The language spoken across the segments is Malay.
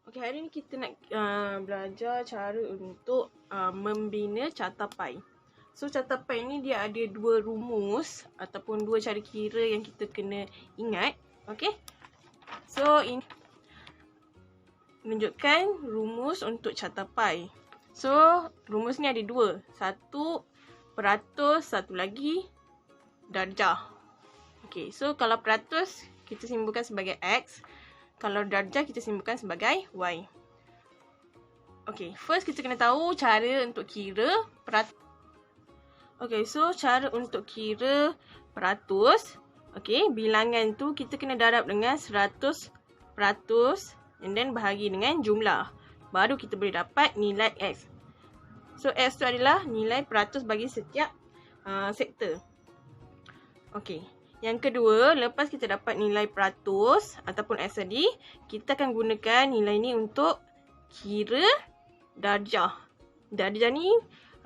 Okey, hari ni kita nak belajar cara untuk membina carta pai. So, carta pai ni dia ada dua rumus ataupun dua cara kira yang kita kena ingat. Okey. So, ini menunjukkan rumus untuk carta pai. So, rumus ni ada dua. Satu peratus, satu lagi darjah. Okey, so kalau peratus kita simbolkan sebagai X. Kalau darjah kita simbolkan sebagai Y. Okay, first kita kena tahu cara untuk kira peratus. Okay, so cara untuk kira peratus. Okay, bilangan tu kita kena darab dengan 100% and then bahagi dengan jumlah. Baru kita boleh dapat nilai X. So, X tu adalah nilai peratus bagi setiap sektor. Okay. Yang kedua, lepas kita dapat nilai peratus ataupun X tadi, kita akan gunakan nilai ni untuk kira darjah. Darjah ni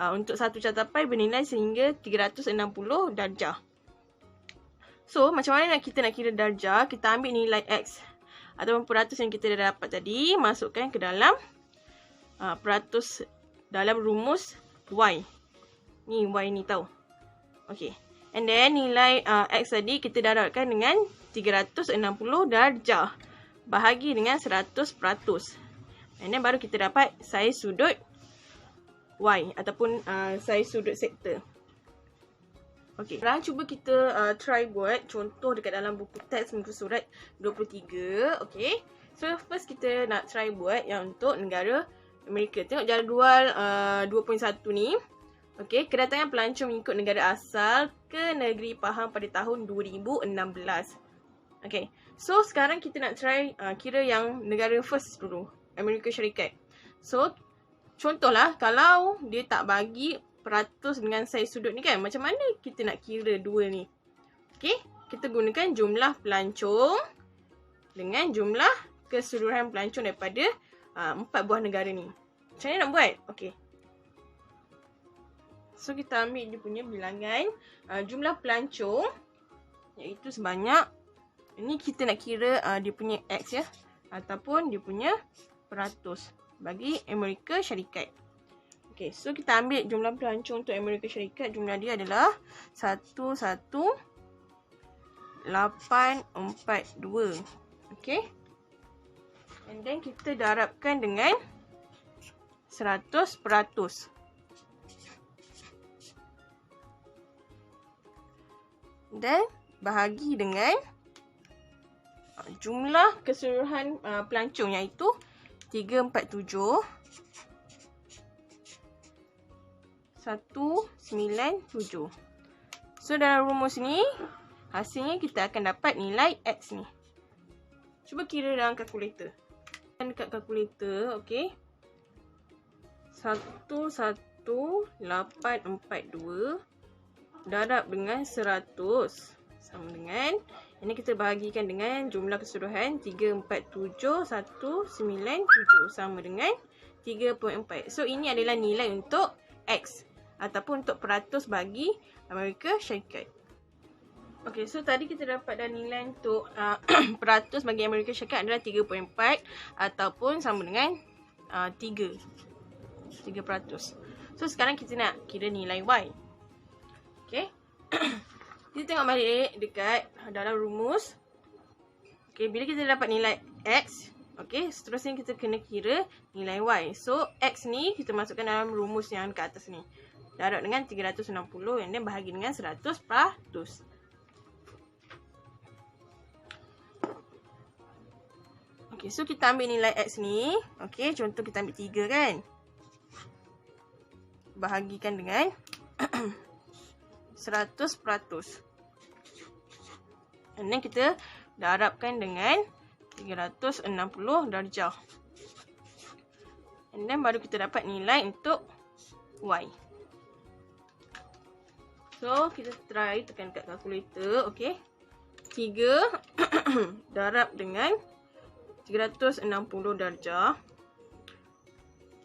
untuk satu carta pai bernilai sehingga 360 darjah. So, macam mana kita nak kira darjah? Kita ambil nilai X ataupun peratus yang kita dah dapat tadi, masukkan ke dalam peratus dalam rumus Y. Ni Y ni tau. Okay. And then nilai X tadi kita darabkan dengan 360 darjah. Bahagi dengan 100%. And then baru kita dapat saiz sudut Y ataupun saiz sudut sektor. Okay. Sekarang cuba kita try buat contoh dekat dalam buku teks muka surat 23. Okay. So first kita nak try buat yang untuk negara Amerika. Tengok jadual 2.1 ni. Okey, kedatangan pelancong mengikut negara asal ke negeri Pahang pada tahun 2016. Okey, so sekarang kita nak try kira yang negara first dulu, Amerika Syarikat. So, contohlah kalau dia tak bagi peratus dengan saiz sudut ni kan, macam mana kita nak kira dua ni? Okey, kita gunakan jumlah pelancong dengan jumlah keseluruhan pelancong daripada 4 buah negara ni. Macam mana nak buat? Okey. So, kita ambil dia punya bilangan jumlah pelancong iaitu sebanyak, ini kita nak kira dia punya X ya, ataupun dia punya peratus bagi Amerika Syarikat. Okay, so kita ambil jumlah pelancong untuk Amerika Syarikat, jumlah dia adalah 11842. Okay. And then kita darabkan dengan 100%. Dan bahagi dengan jumlah keseluruhan pelancong iaitu 347 197. So dalam rumus ni hasilnya kita akan dapat nilai X ni. Cuba kira dalam kalkulator. Dekat kalkulator, okey. 11842 darab dengan 100 sama dengan, ini kita bahagikan dengan jumlah keseluruhan 347197 sama dengan 3.4. So ini adalah nilai untuk X ataupun untuk peratus bagi Amerika Syarikat. Okey, so tadi kita dapat dah nilai untuk peratus bagi Amerika Syarikat adalah 3.4 ataupun sama dengan 3%. So sekarang kita nak kira nilai Y. Okay. Kita tengok balik dekat dalam rumus. Okay, bila kita dapat nilai X, okay, seterusnya kita kena kira nilai Y. So, X ni kita masukkan dalam rumus yang dekat atas ni. Darab dengan 360 yang dia bahagi dengan 100%. Okay, so kita ambil nilai X ni. Okay, contoh kita ambil 3 kan. Bahagikan dengan 100%. And then kita darabkan dengan 360 darjah. And then baru kita dapat nilai untuk Y. So, kita try tekan kat kalkulator. Okay. 3 darab dengan 360 darjah.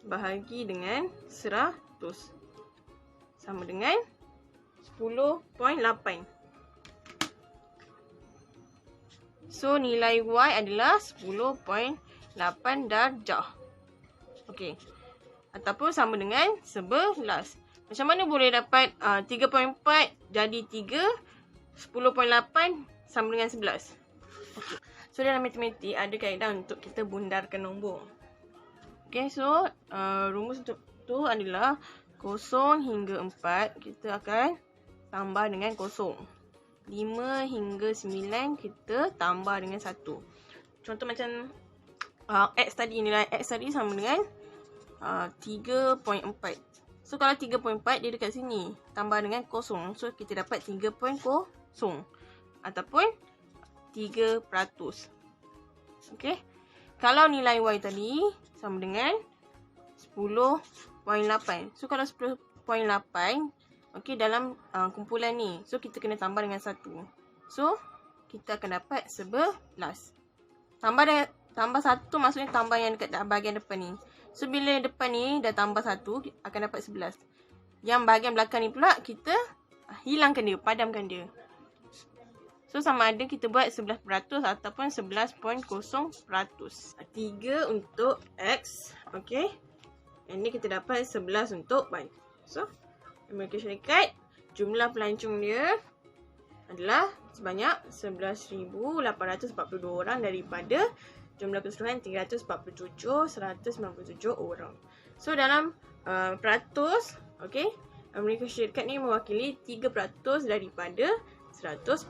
Bahagi dengan 100. Sama dengan 10.8. So, nilai Y adalah 10.8. darjah. Okey. Ataupun sama dengan 11. Macam mana boleh dapat 3.4 jadi 3, 10.8 sama dengan 11? Okey. So dalam matematik ada kaedah untuk kita bundarkan nombor. Okey, so rumus untuk tu adalah 0 hingga 4 kita akan tambah dengan 0. 5 hingga 9 kita tambah dengan 1. Contoh macam X tadi, nilai X tadi sama dengan 3.4. So kalau 3.4 dia dekat sini, tambah dengan 0. So kita dapat 3.0 ataupun 3%. Okey. Kalau nilai Y tadi sama dengan 10.8. So kalau 10.8, okey, dalam kumpulan ni, so kita kena tambah dengan 1. So kita akan dapat 11. Tambah 1 maksudnya tambah yang dekat bahagian depan ni. So bila depan ni dah tambah 1, akan dapat 11. Yang bahagian belakang ni pula kita hilangkan dia, padamkan dia. So sama ada kita buat 11% ataupun 11.0%. 3 untuk X. Okey. Ini kita dapat 11 untuk Y. So Amerika Syarikat, jumlah pelancong dia adalah sebanyak 11,842 orang daripada jumlah keseluruhan 347,197 orang. So dalam peratus, okey, Amerika Syarikat ni mewakili 3% daripada 100%.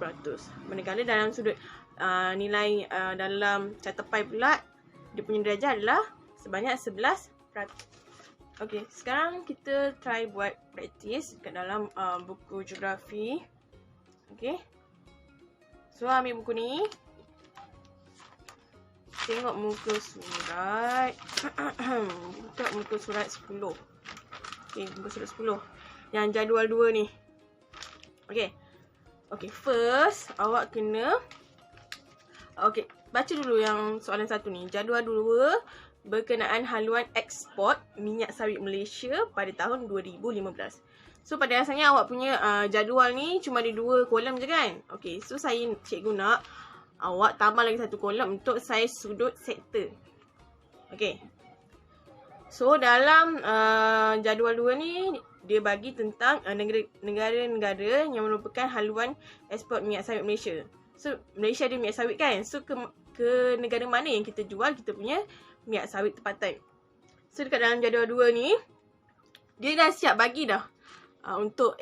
Manakala dalam sudut nilai dalam carta pi pula, dia punya darjah adalah sebanyak 11%. Okey, sekarang kita try buat praktis kat dalam buku geografi. Okey. So ambil buku ni. Tengok muka surat. Buka muka surat 10. Okey, muka surat 10. Yang jadual 2 ni. Okey. Okey, first awak kena baca dulu yang soalan 1 ni. Jadual 2 berkenaan haluan ekspor minyak sawit Malaysia pada tahun 2015. So pada asalnya awak punya jadual ni cuma ada 2 kolom je kan? Okey, so cikgu nak awak tambah lagi 1 kolom untuk saiz sudut sektor. Okey. So dalam jadual 2 ni dia bagi tentang negara-negara yang merupakan haluan ekspor minyak sawit Malaysia. So Malaysia ada minyak sawit kan? So ke negara mana yang kita jual kita punya minyak sawit tempatan. So dekat dalam jadual 2 ni dia dah siap bagi dah untuk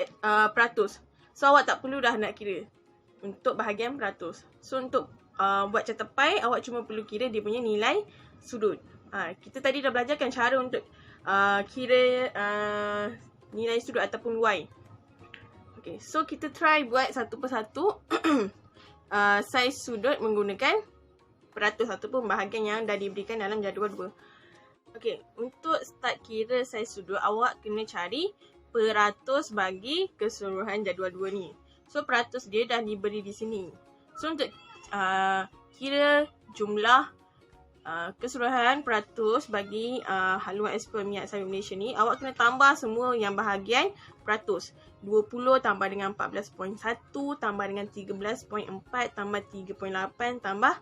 peratus. So awak tak perlu dah nak kira untuk bahagian peratus. So untuk buat carta pi awak cuma perlu kira dia punya nilai sudut. Kita tadi dah belajarkan cara untuk kira nilai sudut ataupun Y. Okay, so kita try buat satu persatu saiz sudut menggunakan peratus ataupun bahagian yang dah diberikan dalam jadual 2. Okay, untuk start kira saiz sudut awak kena cari peratus bagi keseluruhan jadual 2 ni. So peratus dia dah diberi di sini. So untuk kira jumlah keseluruhan peratus bagi haluan ekspor minyak sawit Malaysia ni, awak kena tambah semua yang bahagian peratus. 20 tambah dengan 14.1 tambah dengan 13.4 tambah 3.8 tambah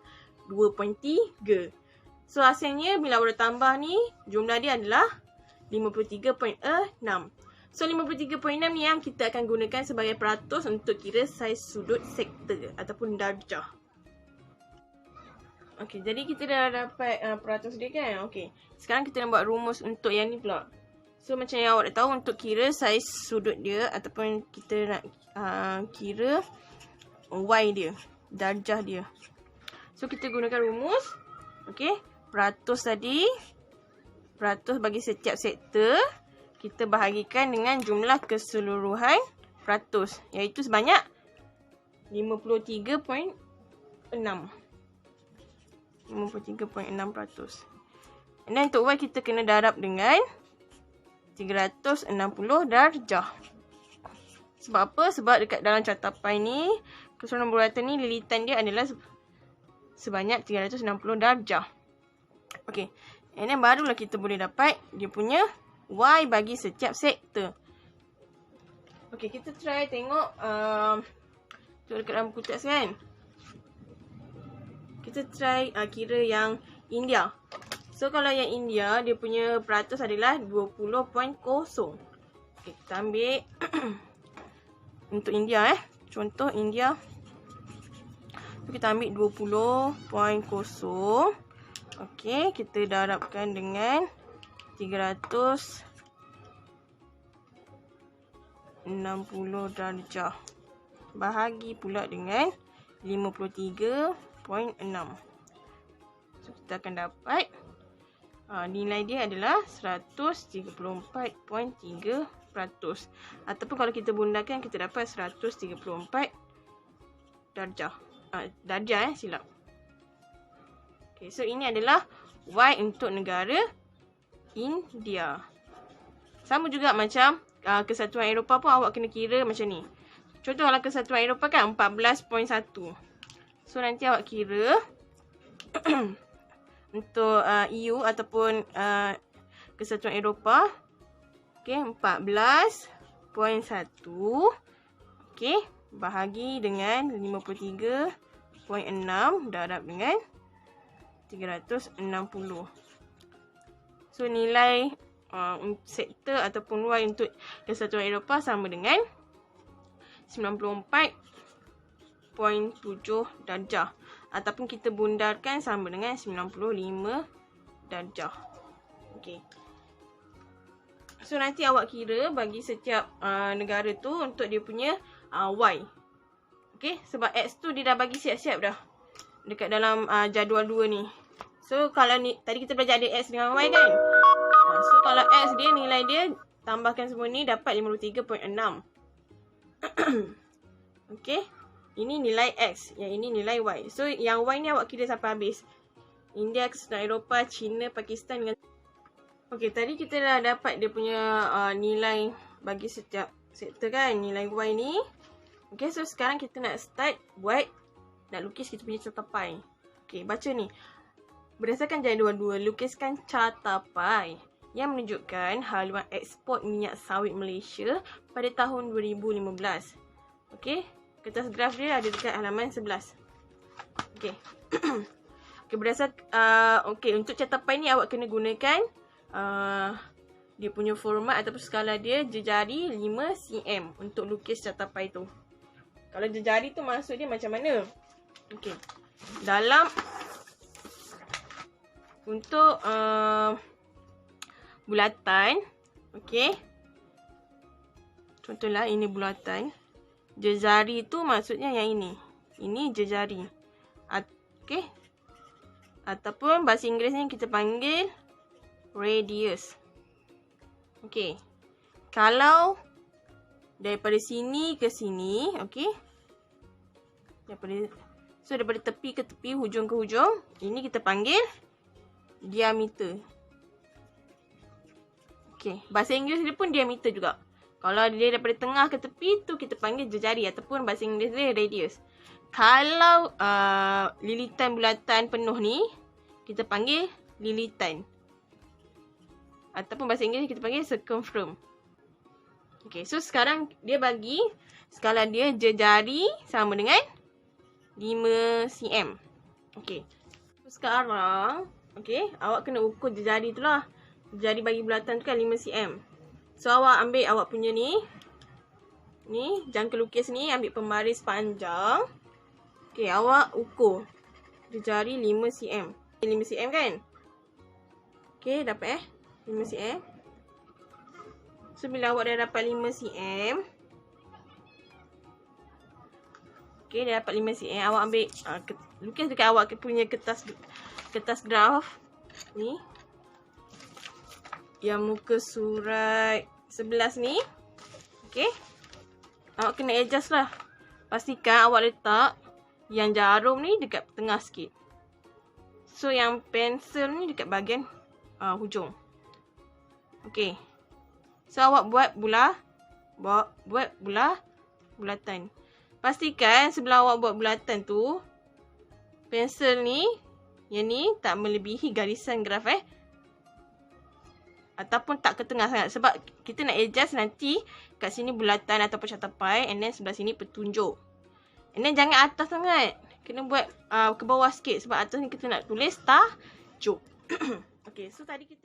2.3. So hasilnya bila awak tambah ni, jumlah dia adalah 53.6. So 53.6 ni yang kita akan gunakan sebagai peratus untuk kira saiz sudut sektor ataupun darjah. Okey, jadi kita dah dapat peratus dia kan? Okey. Sekarang kita nak buat rumus untuk yang ni pula. So macam yang awak dah tahu untuk kira saiz sudut dia ataupun kita nak kira Y dia, darjah dia. So kita gunakan rumus. Okey, peratus tadi, peratus bagi setiap sektor kita bahagikan dengan jumlah keseluruhan peratus, iaitu sebanyak 53.6. 53.6%. Dan untuk Y kita kena darab dengan 360 darjah. Sebab apa? Sebab dekat dalam carta pi ni, keseluruhan bulatan ni lilitan dia adalah sebanyak 360 darjah. Okey. And then barulah kita boleh dapat dia punya Y bagi setiap sektor. Okey, kita try tengok tu dekat dalam buku teks kan. Kita try kira yang India. So kalau yang India, dia punya peratus adalah 20.0. Okay, kita ambil untuk India contoh India. So, kita ambil 20.0. Okay, kita darabkan dengan 360 darjah. Bahagi pula dengan 53.6. So, kita akan dapat nilai dia adalah 134.3%. Ataupun kalau kita bundakan, kita dapat 134 darjah. Darjah silap. Okay, so ini adalah Y untuk negara India. Sama juga macam Kesatuan Eropah pun awak kena kira macam ni. Contoh kalau Kesatuan Eropah kan 14.1. So nanti awak kira untuk EU ataupun Kesatuan Eropah. Okay, 14.1. Okay, bahagi dengan 53.6 darab dengan 360. So nilai sektor ataupun Y untuk Kesatuan Eropah sama dengan 94.7 darjah. Ataupun kita bundarkan sama dengan 95 darjah. Okay. So nanti awak kira bagi setiap negara tu untuk dia punya Y. Okay, sebab X tu dia dah bagi siap-siap dah dekat dalam jadual 2 ni. So kalau ni tadi kita belajar ada X dengan Y kan. So kalau X dia nilai dia tambahkan semua ni dapat 53.6. Okay, ini nilai X, yang ini nilai Y. So yang Y ni awak kira sampai habis. India, Kesatuan Eropah, China, Pakistan dengan okay, tadi kita dah dapat dia punya nilai bagi setiap sektor kan, nilai Y ni. Okay, so sekarang kita nak start buat, nak lukis kita punya catapai. Okay, baca ni. Berdasarkan jadual 2, lukiskan catapai yang menunjukkan haluan ekspor minyak sawit Malaysia pada tahun 2015. Okay, kertas graf dia ada dekat halaman 11. Okay. Okay, okay, untuk catapai ni awak kena gunakan dia punya format ataupun skala dia jejari 5 cm untuk lukis catapai tu. Kalau jejari tu maksud dia macam mana? Okey. Dalam untuk bulatan, okey. Contohlah ini bulatan. Jejari tu maksudnya yang ini. Ini jejari. Okey. Ataupun bahasa Inggerisnya kita panggil radius. Okey. Kalau daripada sini ke sini, okey. Daripada tepi ke tepi, hujung ke hujung, ini kita panggil diameter. Okey, bahasa Inggeris dia pun diameter juga. Kalau dia daripada tengah ke tepi tu kita panggil jejari ataupun bahasa Inggeris dia radius. Kalau lilitan bulatan penuh ni kita panggil lilitan. Ataupun bahasa Inggeris kita panggil circumference. Okay, so sekarang dia bagi skala dia jejari sama dengan 5 cm. Okay, so sekarang okay, awak kena ukur jejari tu lah. Jejari bagi bulatan tu kan 5 cm. So awak ambil awak punya ni jangka lukis ni, ambil pembaris panjang. Okay, awak ukur jejari 5 cm. 5 cm kan? Okay, dapat 5 cm. So bila awak dah dapat 5 cm, okay, dah dapat 5 cm, awak ambil lukis dekat awak punya kertas graf ni, yang muka surat 11 ni. Okay, awak kena adjust lah. Pastikan awak letak yang jarum ni dekat tengah sikit. So yang pensel ni dekat bahagian hujung. Okay, so awak buat bulatan. Pastikan sebelah awak buat bulatan tu, pensel ni, yang ni tak melebihi garisan graf ataupun tak ke tengah sangat. Sebab kita nak adjust nanti kat sini bulatan ataupun catapai, and then sebelah sini petunjuk. And then jangan atas sangat, kena buat ke bawah sikit. Sebab atas ni kita nak tulis joke. Okay, so tadi kita